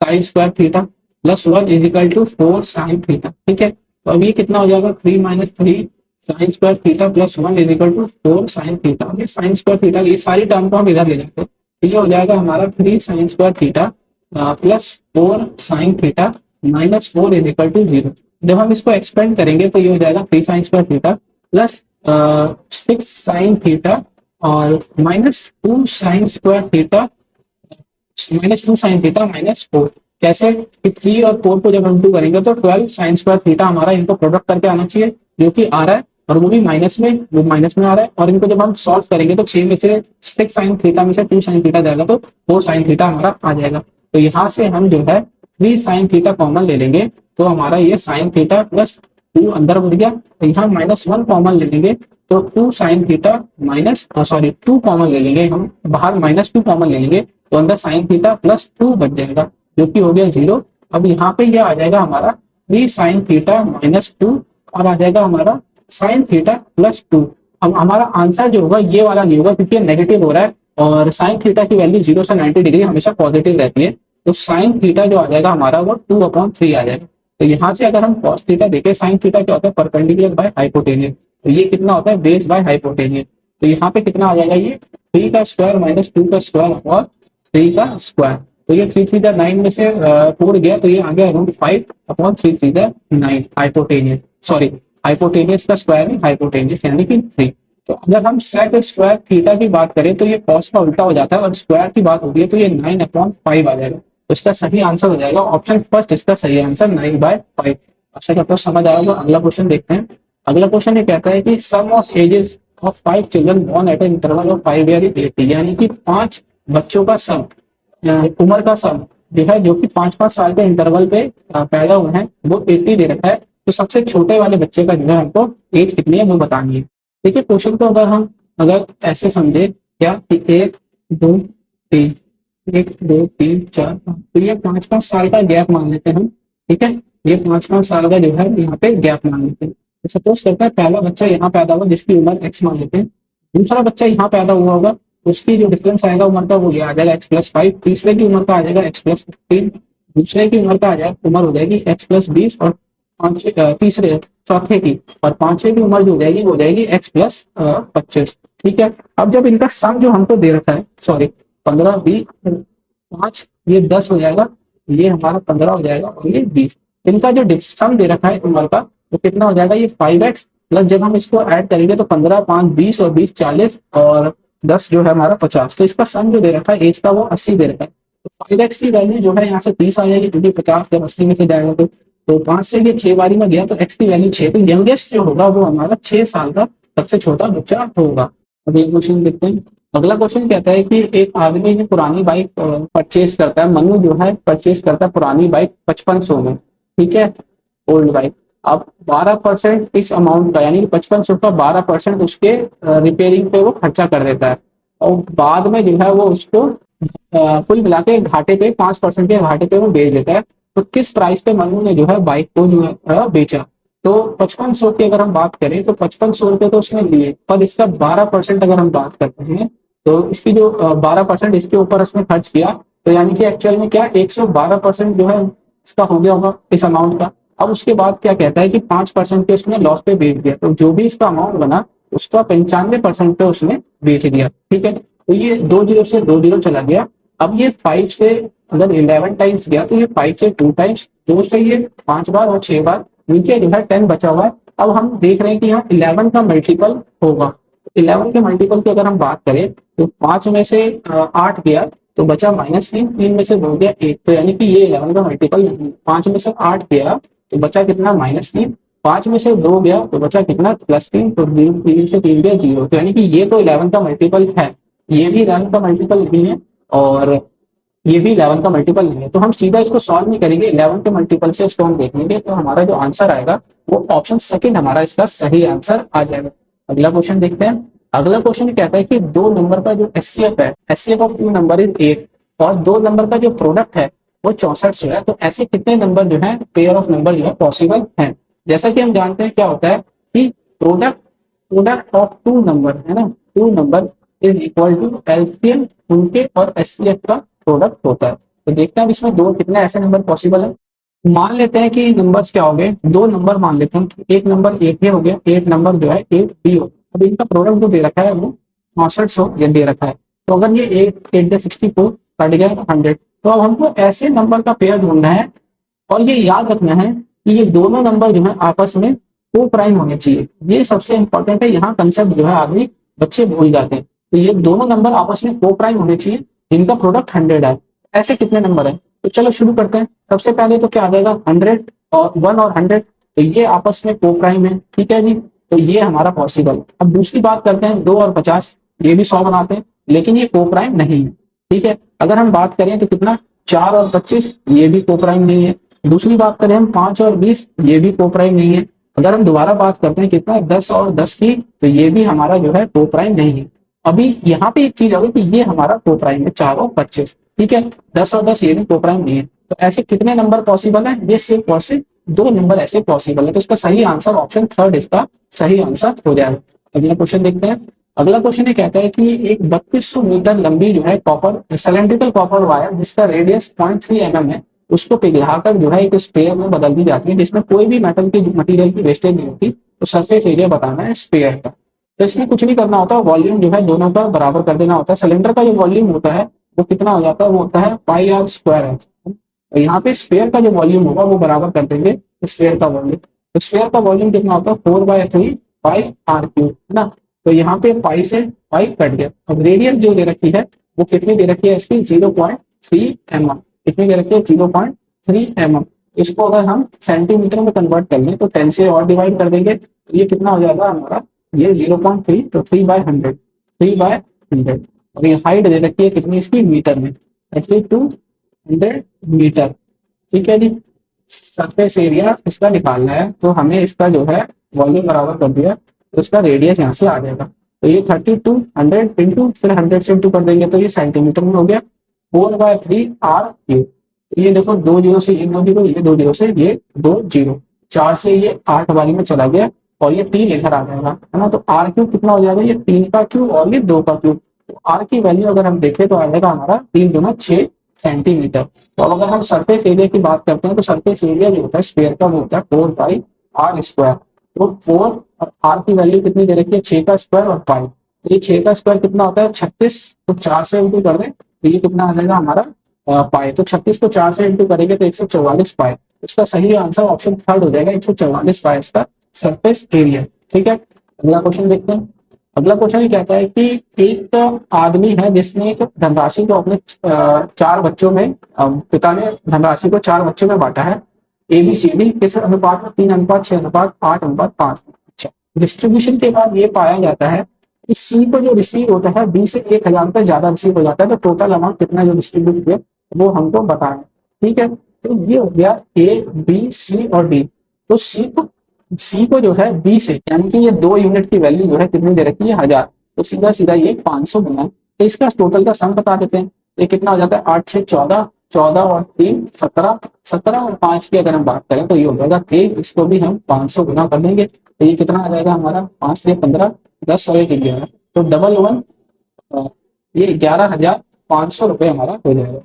sine square theta plus 1 is equal to 4 sine theta, ठीक है। तो अब ये कितना हो जाएगा 3 minus 3 sine square theta plus 1 is equal to 4 sine theta. ये साइन स्क्वायर थीटा ये सारी टर्म को हम इधर ले जाते हैं, तो ये हो जाएगा हमारा 3 sine square theta plus 4 sine theta minus 4 is equal to 0। जब हम इसको एक्सपेंड करेंगे तो ये हो जाएगा 3 sine square theta plus 6 sine theta और minus 2 sine square theta minus 2 sine theta minus 4। कैसे कि 3 और 4 को जब हम इंटू करेंगे तो 12 साइन स्क्वायर थीटा हमारा इनको प्रोडक्ट करके आना चाहिए, जो कि आ रहा है और वो भी माइनस में, वो माइनस में आ रहा है। और इनको जब हम सॉल्व करेंगे तो 6 में से 6 साइन थीटा में से 2 साइन थीटा जाएगा तो 4 साइन थीटा हमारा आ जाएगा। तो यहाँ से हम जो है 3 साइन थीटा कॉमन ले लेंगे, तो हमारा ये साइन थीटा प्लस 2 अंदर बढ़ गया। तो यहाँ -1 कॉमन ले लेंगे तो 2 साइन थीटा माइनस 2 कॉमन ले लेंगे, हम बाहर -2 कॉमन ले लेंगे तो अंदर साइन थीटा प्लस 2 बच जाएगा, जो कि हो गया 0। अब यहाँ पे ये आ जाएगा हमारा 3 साइन थीटा माइनस 2 और आ जाएगा हमारा साइन थीटा प्लस 2। अब हमारा आंसर जो होगा ये वाला नहीं होगा, क्योंकि नेगेटिव हो रहा है और साइन थीटा की वैल्यू 0 से 90 डिग्री हमेशा पॉजिटिव रहती है। तो साइन थीटा जो आ जाएगा हमारा वो 2/3 आ जाएगा। तो यहाँ से अगर हम कॉस थीटा देखें, साइन थीटा क्या होता है, परपेंडिकुलर बाय हाइपोटेनियस। तो ये कितना होता है, बेस बाय हाइपोटेनियस। तो यहाँ पे कितना आ जाएगा, ये 3 का स्क्वायर माइनस 2 का स्क्वायर और 3 का स्क्वायर। तो ये 3 3 9 में से 4 गया, तो ये आ गया अराउंड 5/3 3 9 हाइपोटेनियस, सॉरी हाइपोटेनियस का स्क्वायर नहीं, हाइपोटेनियस यानी कि 3। तो अगर हम सेक स्क्वायर थीटा की बात करें तो ये कॉस का उल्टा हो जाता है और स्क्वायर की बात होती है तो ये 9/5 आ जाएगा। तो इसका सही आंसर हो जाएगा ऑप्शन फर्स्ट, इसका सही आंसर 9/5। आशा करता हूँ समझ आया होगा। अगला क्वेश्चन देखते हैं। अगला क्वेश्चन ये कहता है कि sum of ages of 5 children born at interval of 5 year is 80, यानी कि 5 बच्चों का सम, उम्र का सम जो है, जो कि 5-5 साल के इंटरवल पे पैदा हुए हैं, वो 80 दे रखा है। तो सबसे छोटे वाले बच्चे का जो है हमको एज कितनी है वो बतानी है। देखिए क्वेश्चन को अगर ऐसे समझे क्या कि 1 2 3, 1 2 3 4 5, तो ये 5-5 साल का गैप मान लेते हैं हम। ठीक है, ये 5-5 साल का जो है यहाँ पे गैप मान लेते हैं। तो सपोज करता है पहला बच्चा यहाँ पैदा हुआ जिसकी उम्र एक्स मान लेते हैं, दूसरा बच्चा यहाँ पैदा हुआ होगा, उसकी जो डिफरेंस आएगा उम्र का वो ये आ जाएगा x+5, तीसरे की उम्र का आ जाएगा x+15, दूसरे की उम्र का आ जाएगा उम्र हो जाएगी x+20, और तीसरे चौथे की और पांचवे की उम्र जो हो जाएगी वो हो जाएगी x+25। ठीक है, अब जब इनका सम जो हमको दे रखा है, सॉरी 15 20 5, ये 10 हो जाएगा, ये हमारा 15 हो जाएगा और ये 20। इनका जो सम दे रखा है उम्र का वो कितना हो जाएगा, ये 5x प्लस जब हम इसको ऐड करेंगे तो 15 5 20 और 20 40 और 10 जो है हमारा 50। तो इसका सम जो दे रखा है एज का वो 80 दे रखा है। तो 5x की वैल्यू जो है यहाँ से 30 आ जाएगी, क्योंकि 50 जब 80 में से जाएगा तो 5 से ये 6 बारी में गया तो x की वैल्यू 6। तो यंगेस्ट जो होगा वो हमारा 6 साल का सबसे छोटा बच्चा होगा। अब एक क्वेश्चन देखते हैं। अगला क्वेश्चन कहता है कि एक आदमी जो पुरानी बाइक परचेज करता है, मनु जो है परचेज करता है पुरानी बाइक 5500 में। ठीक है, ओल्ड बाइक। अब 12% इस अमाउंट का, यानी कि 5500 का 12% उसके रिपेयरिंग पे वो खर्चा कर देता है, और बाद में जो है वो उसको कुल मिला के घाटे पे 5% के घाटे पे वो बेच देता है। तो किस प्राइस पे मनु ने जो है बाइक को जो है बेचा। तो 5500 की अगर हम बात करें तो 5500 रुपये तो उसने लिए, पर इसका 12% अगर हम बात करते हैं तो इसकी जो 12% इसके ऊपर उसने खर्च किया, तो यानी कि एक्चुअल में क्या 112% जो है इसका हो गया होगा इस अमाउंट का। अब उसके बाद क्या कहता है कि 5% के उसने लॉस पे बेच दिया, तो जो भी इसका अमाउंट बना उसका 95% पे उसने बेच दिया। ठीक है, तो ये 2 जीरो से 2 जीरो चला गया। अब ये 5 से अगर 11 टाइम्स गया तो ये 5 से 2 टाइम्स, 2 से ये 5 बार और 6 बार, नीचे जो है 10 बचा हुआ है। अब हम देख रहे हैं कि यहाँ 11 का मल्टीपल होगा। 11 के मल्टीपल की अगर हम बात करें तो 5 में से 8 गया तो बचा -3, 3 में से 2 गया 1, तो यानी कि ये 11 का मल्टीपल नहीं। 5 में से 8 गया तो बचा कितना -3, 5 में से 2 गया तो बचा कितना +3, तो 3 से 3 गया 0, तो यानी कि ये तो 11 का मल्टीपल है, ये भी 11 का मल्टीपल नहीं है और ये भी 11 का मल्टीपल नहीं है। तो हम सीधा इसको सॉल्व नहीं करेंगे, 11 के मल्टीपल से इसको हम देखेंगे, तो हमारा जो आंसर आएगा वो ऑप्शन सेकंड हमारा इसका सही आंसर आ जाएगा। अगला क्वेश्चन देखते हैं। अगला क्वेश्चन कहता है कि 2 नंबर का जो एचसीएफ है, एचसीएफ ऑफ 2 नंबर इज 8, और 2 नंबर का जो प्रोडक्ट है वो 64 है। तो ऐसे कितने नंबर जो है, पेयर ऑफ नंबर जो है पॉसिबल है। जैसा कि हम जानते हैं क्या होता है कि प्रोडक्ट ऑफ 2 नंबर है ना, 2 number is equal to LCM उनके और एचसीएफ का प्रोडक्ट होता है। तो देखते हैं अब इसमें दो कितने ऐसे नंबर पॉसिबल है। मान लेते हैं कि नंबर्स क्या हो गए, 2 नंबर मान लेते हैं। एक नंबर 8 हो गया, 8 नंबर जो है 8B हो। अब इनका प्रोडक्ट जो दे रखा है वो 6400 ये दे रखा है। तो अगर ये 8 64 कट गया 100, तो अब हमको ऐसे नंबर का पेयर ढूंढना है, और ये याद रखना है कि ये दोनों नंबर जो है आपस में को प्राइम होने चाहिए। ये सबसे इंपॉर्टेंट है, यहाँ कंसेप्ट जो है आदमी बच्चे भूल जाते हैं। तो ये दोनों नंबर आपस में को प्राइम होने चाहिए जिनका प्रोडक्ट 100 है। ऐसे कितने नंबर है, तो चलो शुरू करते हैं। सबसे पहले तो क्या आ जाएगा 100 और 1 और 100, तो ये आपस में को प्राइम है। ठीक है जी, तो ये हमारा पॉसिबल। अब दूसरी बात करते हैं 2 और 50, ये भी 100 बनाते हैं लेकिन ये को प्राइम नहीं है। ठीक है, अगर हम बात करें तो कितना 4 और 25, ये भी को प्राइम नहीं है। दूसरी बात करें हम 5 और 20, ये भी को प्राइम नहीं है। अगर हम दोबारा बात करते हैं कितना 10 और 10 की, तो ये भी हमारा जो है को प्राइम नहीं है। अभी यहाँ पे एक चीज होगी कि ये हमारा को प्राइम है 4 और 25। ठीक है, 10 और 10 ये भी को प्राइम नहीं है। तो ऐसे कितने नंबर पॉसिबल है, ये सिर्फ और सिर्फ 2 नंबर ऐसे पॉसिबल है। तो इसका सही आंसर ऑप्शन थर्ड इसका सही आंसर हो जाएगा। अगला क्वेश्चन देखते हैं। अगला क्वेश्चन ये कहता है कि एक 3200 मीटर लंबी जो है कॉपर सिलेंड्रिकल कॉपर वायर जिसका रेडियस 0.3 mm है, उसको पिघलाकर जो है एक स्पेयर में बदल दी जाती है जिसमें कोई भी मेटल की मटेरियल की वेस्टेज नहीं होती। तो सरफेस एरिया बताना है स्पेयर का। तो इसमें कुछ नहीं करना होता, वॉल्यूम जो है दोनों का बराबर कर देना होता है। सिलेंडर का जो वॉल्यूम होता है वो कितना हो जाता है, वो होता है πr² है। तो यहाँ पे स्पेयर का जो वॉल्यूम होगा वो बराबर कर देंगे स्पेयर का वॉल्यूम। तो स्पेयर का वॉल्यूम कितना होता है 4/3 πr³ है ना। तो यहाँ पे पाई से पाई कट गया। अब रेडियस जो दे रखी है वो कितनी दे रखी है इसकी 0.3 mm। कितनी दे रखी है 0.3 mm। इसको अगर हम सेंटीमीटर में कन्वर्ट कर लें तो 10 से और डिवाइड कर देंगे तो ये कितना हो जाएगा हमारा, ये 0.3, तो 3/100, 3/100। और ये हाइट दे रखी है कितनी इसकी मीटर में, 3200 मीटर। ठीक है जी। सरफेस एरिया इसका निकालना है तो हमें इसका जो है वॉल्यूम बराबर कर दिया तो इसका रेडियस यहाँ से आ जाएगा। तो ये 3200 इंटू फिर 100 से इंटू कर देंगे तो ये सेंटीमीटर में हो गया 4/3 r³। ये देखो 2 जीरो से ये 2 जीरो, ये 2 जीरो से ये 2 जीरो, 4 से ये 8 वाली में चला गया और ये 3 इधर आ जाएगा, है ना। तो r³ कितना हो जाएगा, ये 3 का क्यूब और ये 2 का क्यूब। तो r की वैल्यू अगर हम देखें तो आ जाएगा हमारा 3 दूना 6 सेंटीमीटर। तो अब अगर हम सरफेस एरिया की बात करते हैं तो सरफेस एरिया जो होता है स्फीयर का वो होता है 4πr²। तो 4 और r की वैल्यू कितनी दे रखी है 6 का स्क्वायर और पाई। तो ये 6 का स्क्वायर कितना होता है 36, तो 4 से इंटू कर दें तो ये कितना आ जाएगा हमारा पाई। तो 36 को 4 से इंटू करेंगे तो 144 पाई। इसका सही आंसर ऑप्शन थर्ड हो जाएगा, 144 पाई इसका सरफेस एरिया। ठीक है, अगला क्वेश्चन देखते हैं। अगला क्वेश्चन ये कहता है कि एक आदमी है जिसने एक धनराशि को अपने 4 बच्चों में, पिता ने धनराशि को 4 बच्चों में बांटा है ABCD किस अनुपात में, 3:6:8:5। अच्छा, डिस्ट्रीब्यूशन के बाद ये पाया जाता है कि सी को जो रिसीव होता है बी से 1000 रुपये ज्यादा रिसीव हो जाता है, तो टोटल अमाउंट कितना जो डिस्ट्रीब्यूट किया वो हमको बताना। ठीक है, तो ये हो गया A B C और D। तो सी को जो है बी से, यानी कि ये 2 यूनिट की वैल्यू जो है कितनी दे रखी है 1000, तो सीधा सीधा ये 500 गुना, तो इसका टोटल का सम बता देते हैं। ये कितना हो जाता है 8 6 14, 14 और 3 17, 17 और 5 की अगर हम बात करें तो ये हो जाएगा 23। इसको भी हम 500 गुना कर देंगे तो ये कितना आ जाएगा हमारा 5 से 15, 10 और 1 11, तो 11, ये 11,500 रुपये हमारा हो जाएगा।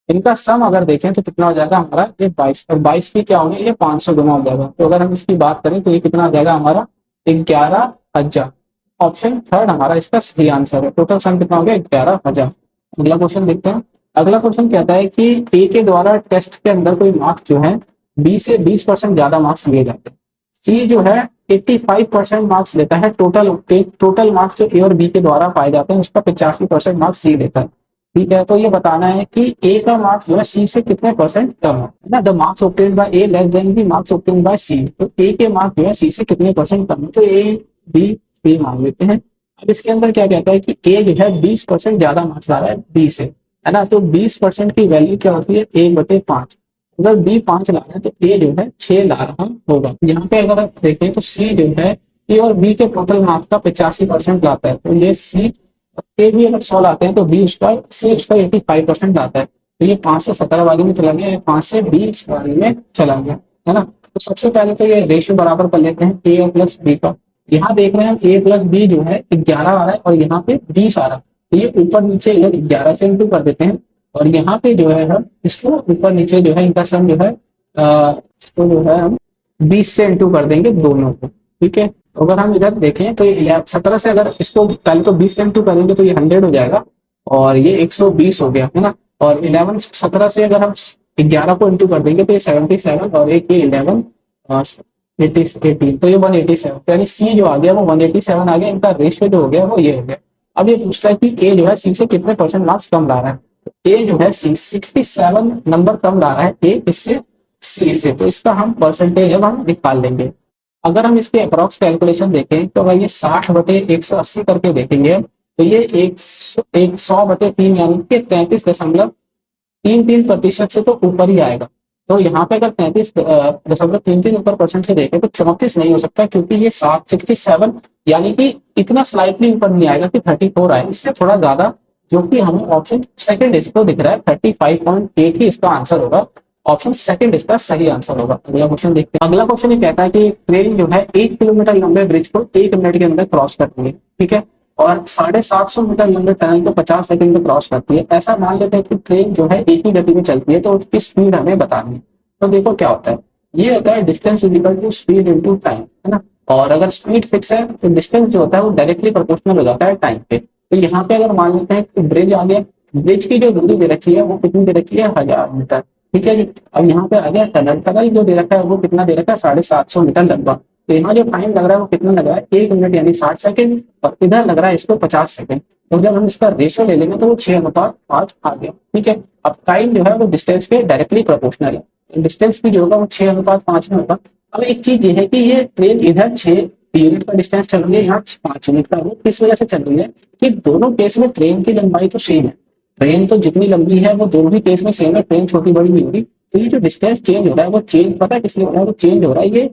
इनका सम अगर देखें तो कितना हो जाएगा हमारा, ये 22 और 22 की क्या होंगे, ये 500 गुना हो जाएगा। तो अगर हम इसकी बात करें तो ये कितना आ जाएगा हमारा 11,000। ऑप्शन थर्ड हमारा इसका सही आंसर है। टोटल सम कितना हो गया 11,000। अगला क्वेश्चन देखते हैं। अगला क्वेश्चन कहता है कि ए के द्वारा टेस्ट के अंदर कोई मार्क्स जो है बी से 20% ज्यादा मार्क्स लिए जाते हैं। सी जो है 85% मार्क्स लेता है। टोटल मार्क्स जो ए और बी के द्वारा पाए जाते हैं उसका 85% मार्क्स सी देता है। ठीक है, तो ये बताना है कि ए का मार्क्स जो है सी से कितने परसेंट कम है ना। The marks obtained by A less than the marks obtained by C. तो ए के मार्क्स जो है सी से कितने परसेंट कम है, तो ए बी सी मान लेते हैं। अब इसके अंदर क्या कहता है कि ए जो है 20% ज्यादा मार्क्स ला रहा है बी से, है ना। तो 20% की वैल्यू क्या होती है 1/5। अगर बी 5 ला रहा है तो ए जो है 6 ला रहा होगा। यहाँ पे अगर आप देखें तो सी जो है ए और बी के टोटल मार्क्स का 85% लाता है, तो ये सी ए भी अगर 100 लाते हैं तो बी उसका सी उसका 85% लाता है। तो ये 5 से 17 वाली में चला गया, ये 5 से 20 वाली में चला गया, है ना। तो सबसे पहले तो ये रेशियो बराबर कर लेते हैं ए प्लस बी का। यहाँ देख रहे हैं ए प्लस बी जो है 11 आ रहा है और यहाँ पे 20 आ रहा है, तो ये ऊपर नीचे इधर 11 से इंटू कर देते हैं और यहाँ पे जो है हम इसको ऊपर नीचे जो है इनका सम जो है इसको जो है हम 20 से इंटू कर देंगे दोनों को। ठीक है, तो अगर हम इधर देखें तो ये 17 से अगर इसको पहले तो 20 से इंटू करेंगे तो ये 100 हो जाएगा और ये 120 हो गया, है ना। और 17 से अगर हम 11 को इंटू कर देंगे तो ये 77 और एक ये 11 18, तो ये 187, यानी सी जो आ गया वो 187 आ गया। इनका रेशियो जो हो गया वो ये हो गया। अब ये पूछता है कि ए जो है सी से कितने परसेंट मार्क्स कम ला रहा है। ए जो है सी 67 नंबर कम ला रहा है ए इससे सी से, तो इसका हम परसेंटेज अब हम निकाल लेंगे। अगर हम इसके अप्रॉक्स कैलकुलेशन देखें तो अगर ये 60/180 करके देखेंगे तो ये 100/3 यानी कि 33.33% से तो ऊपर ही आएगा। तो यहाँ पे अगर 33.33 ऊपर परसेंट से देखें तो 34 नहीं हो सकता, क्योंकि ये 67 यानी कि इतना स्लाइटली ऊपर नहीं आएगा कि 34 आए, इससे थोड़ा ज्यादा, जो कि हमें ऑप्शन सेकंड इसको दिख रहा है 35.8 ही इसका आंसर होगा। ऑप्शन सेकंड इसका सही आंसर होगा। अगला क्वेश्चन देखते हैं। अगला क्वेश्चन ये कहता है कि ट्रेन जो है 1 किलोमीटर लंबे ब्रिज को 1 मिनट के अंदर क्रॉस करती है, ठीक है, और 750 मीटर लंबे टनल को 50 सेकंड में क्रॉस करती है। ऐसा मान लेते हैं कि ट्रेन जो है एक ही गति में चलती है, तो उसकी स्पीड हमें बतानी है। तो देखो क्या होता है, ये होता है distance is equal to speed into time, है ना। और अगर स्पीड फिक्स है तो डिस्टेंस जो होता है वो डायरेक्टली प्रोपोर्शनल हो जाता है टाइम पे। तो यहाँ पे अगर मान लेते हैं कि ब्रिज आ गया, ब्रिज की जो दूरी दे रखी है वो कितनी दे रखी है 1000 मीटर, ठीक है जी। अब यहाँ पे आ गया टनल जो दे रखा है वो कितना दे रखा है 750 मीटर लंबा। तो यहाँ जो टाइम लग रहा है वो कितना लग रहा है 1 मिनट यानी 60 सेकंड, और इधर लग रहा है इसको 50 सेकंड। तो जब हम इसका रेशियो ले लेंगे तो वो 6:5 आ गया। ठीक है, अब टाइम जो है वो डिस्टेंस के डायरेक्टली प्रोपोर्शनल है, डिस्टेंस भी जो होगा वो 6:5 में होगा। अब एक चीज ये है कि ये ट्रेन इधर 6 यूनिट का डिस्टेंस चल रही है, यहाँ 5 यूनिट का, वो किस वजह से चल रही है कि दोनों केस में ट्रेन की लंबाई तो सेम है, ट्रेन तो जितनी लंबी है वो दोनों ही केस में सेम है, ट्रेन छोटी बड़ी नहीं होगी। तो ये जो डिस्टेंस चेंज हो रहा है वो चेंज पता है किस लिए हो रहा है, वो चेंज हो रहा है ये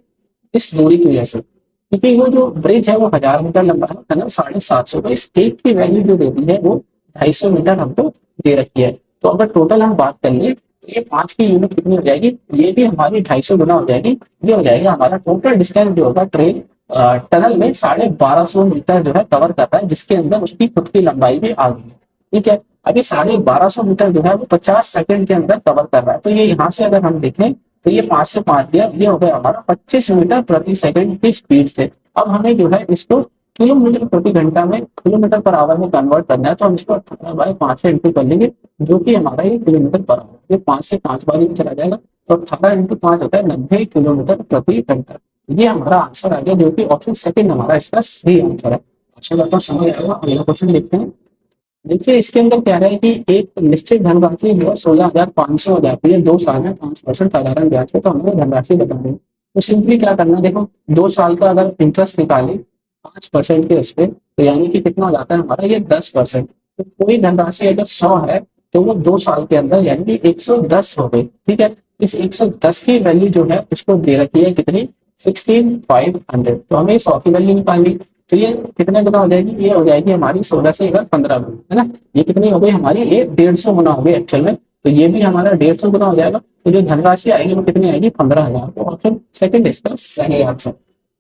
इस दूरी की वजह से, क्योंकि वो जो ब्रिज है वो 1000 मीटर लंबा है, टनल 750, तो इस एक की वैल्यू जो देती है वो 250 मीटर हमको दे रखी है। तो अगर टोटल हम बात कर ले तो ये 5 की यूनिट कितनी हो जाएगी, ये भी हमारी 250 गुना हो जाएगी। ये हो जाएगा हमारा टोटल डिस्टेंस जो होगा ट्रेन टनल में 1250 मीटर जो है कवर करता है, जिसके अंदर उसकी खुद की लंबाई भी आ गई है। ठीक है, अभी 1250 मीटर जो है वो 50 सेकंड के अंदर कवर कर रहा है। तो ये यहाँ से अगर हम देखें तो ये 5 से 5 दिया, ये हो गया हमारा 25 मीटर प्रति सेकंड की स्पीड से। अब हमें जो है इसको किलोमीटर प्रति घंटा में, किलोमीटर पर आवर में कन्वर्ट करना है, तो हम इसको 18/5 से इंटू कर लेंगे, जो कि हमारा ये किलोमीटर पर आवर, ये 5 से 5 बारी में चला जाएगा, तो 18 × 5 होता है 90 किलोमीटर प्रति घंटा। ये हमारा आंसर आ गया, जो कि ऑप्शन सेकंड हमारा इसका सही आंसर है। अच्छा लगता है, समझ आएगा। अगला क्वेश्चन देखते हैं। देखिए इसके अंदर कह रहा है कि एक निश्चित धनराशि जो है 16,500 हो जाती है 2 साल में 5% साधारण ब्याज पे, तो हमें धनराशि बतानी है। तो सिंपली क्या करना है, देखो 2 साल का अगर इंटरेस्ट निकाले 5% के उस पे, तो यानी कि कितना हो जाता है हमारा ये 10%। तो कोई धनराशि अगर 100 है तो वो 2 साल के अंदर यानी कि 110 हो गई। ठीक है, इस 110 की वैल्यू जो है उसको दे रखी है कितनी, 16,500। तो हमें 100 की वैल्यू निकालनी, तो ये कितने गुना हो जाएगी, ये हो जाएगी हमारी 16 से अगर 15 गुना, है ना। ये कितनी हो गई हमारी, ये 150 गुना हो गई एक्चुअल में, तो ये भी हमारा 150 गुना हो जाएगा। तो जो धनराशि आएगी वो कितनी आएगी, 15,000। तो ऑप्शन सेकंड इसका सही आंसर।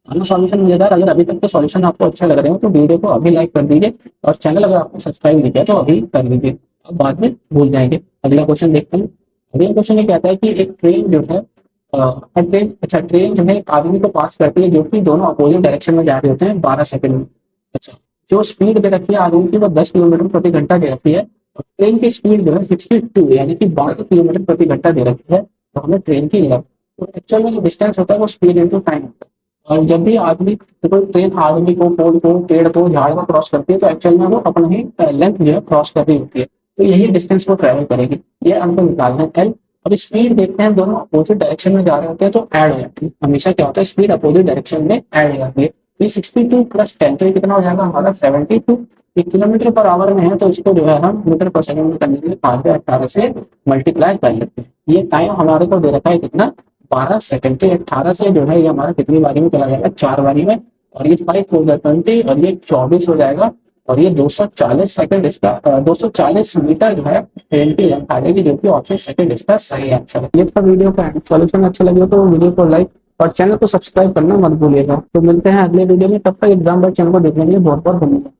आना सॉल्यूशन मजेदार। अगर अभी तक के सॉल्यूशन आपको अच्छे लग रहे हो तो वीडियो को अभी लाइक कर दीजिए, और चैनल अगर आपको सब्सक्राइब नहीं किया तो अभी कर लीजिए, अब बाद में भूल जाएंगे। अगला क्वेश्चन देखते हैं। अगला क्वेश्चन ये कहता है कि एक ट्रेन जो है ट्रेन जो है एक आदमी को पास करती है जो कि दोनों अपोजिट डायरेक्शन में जा रहे होते हैं 12 सेकंड में। अच्छा, जो स्पीड दे रखी है आदमी की वो 10 किलोमीटर प्रति घंटा दे रखी है, और ट्रेन की स्पीड जो है 62 यानी कि 12 किलोमीटर प्रति घंटा दे रखी है। तो हमें ट्रेन की लग, तो एक्चुअल में जो डिस्टेंस होता है वो स्पीड इंटू टाइम होता है। और जब भी आदमी कोई ट्रेन आदमी को, पोल को, पेड़ को, झाड़ को क्रॉस करती है तो एक्चुअल में वो अपना ही लेंथ जो है क्रॉस कर रही होती है, तो यही डिस्टेंस वो ट्रेवल करेगी। ये हमको निकालना है एल। अब स्पीड देखते हैं, दोनों अपोजिट डायरेक्शन में जा रहे होते हैं तो ऐड हो जाती है। हमेशा क्या होता है, स्पीड अपोजिट डायरेक्शन में ऐड हो जाती है। तो 62 + 10 तो ये कितना हो जाएगा हमारा 72। ये किलोमीटर पर आवर में है तो इसको जो है हम मीटर पर सेकंड में करने के लिए 5/18 से मल्टीप्लाई कर लेते हैं। ये टाइम हमारे को दे रखा है कितना, 12 सेकंड। तो 18 से जो है ये हमारा कितनी बारी में चला जाएगा, 4 बारी में, और ये 5 होगा 20 और ये 24 हो जाएगा, और ये 240 सेकंड इसका 240 मीटर जो है ट्रेन की लेंथ आ जाएगी, जो कि ऑप्शन सेकंड इसका सही आंसर है। ये था वीडियो का सॉल्यूशन। अच्छा लगे तो वीडियो को लाइक और चैनल को सब्सक्राइब करना मत भूलिएगा। तो मिलते हैं अगले वीडियो में, तब तक एग्जाम बाय चैनल को देखने के लिए बहुत बहुत धन्यवाद।